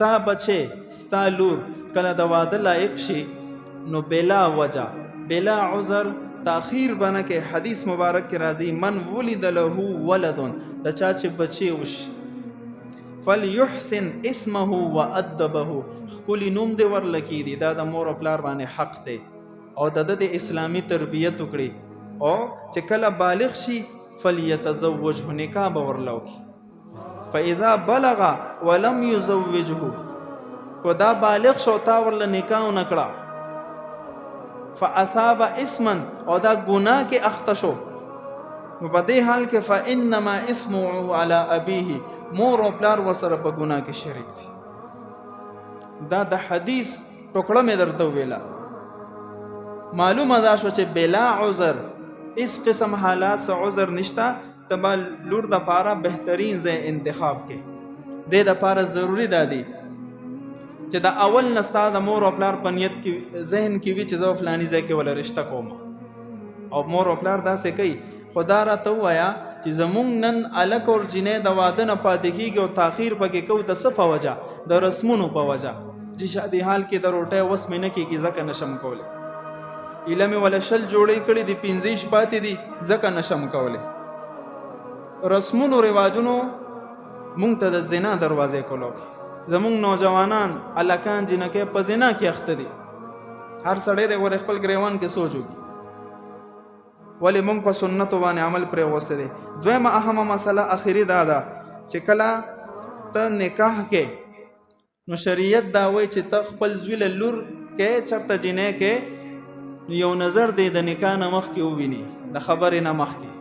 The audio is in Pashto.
ستا بچه ستا لور کله د واده لایق شي نو بلا وجه بلا عذر تاخیر بنه کې حدیث مبارک کې راځي من ولد له ولد د چا چې بچي وشي فليحسن اسمه وادبه خپل نوم دی ورلکی دی دا د مور او پلار باندې حق دی او د اسلامی تربیت وکړي او چې کله بالغ شي فليتزوجه نکاح به ورلو کی فاذا بلغ ولم يزوجه کو دا بالغ شو تا ورل نکاح نکړه فاصاب اسما او دا گناہ کې اخته شو نو په دې حال کې فانما اسمه على ابيه مور او پلار وسره په ګناه کې شریک دي دا د حدیث ټوکړه مې درته ویلا معلومه دا شو چې بلا عذر اس قسم حالات سے عذر نشتا تبا لور د پاره بهترین ځای انتخاب کې د پاره ضروری دادی چې دا اول نستا د مور او پلار په نیت کې ذهن کې وی چې زو فلانی ځای کې ولا رشتہ کوم او مور او پلار دا څه کوي خدا را ته وایا چې زمونږ نن الک اور جنې د واده نه پاتې کېږي او تاخیر پکې کو د څه په وجه د رسمونو په وجه چې شادي حال کې د روټۍ وس مې نه کېږي ځکه نشم کولی ایله مې ولا شل جوړې کړي دي 15 پاتې دي ځکه نشم کولی رسمونو رواجونو مونږ ته د زنا دروازې کولو زمونږ نوجوانان الکان جنکې په زنا کې اخته دي هر سړی د ور خپل ګریوان کې سوچوږي ولی مونږ په سنت باندې عمل پرې وسته دي دویمه اهمه مسله اخیری دا ده چې کله ته نکاح کې نو شریعت دا وایي چې ته خپل زوی له لور کې چرته جنې کې یو نظر دی د نکاح نه مخکې وویني د خبرې نه مخکې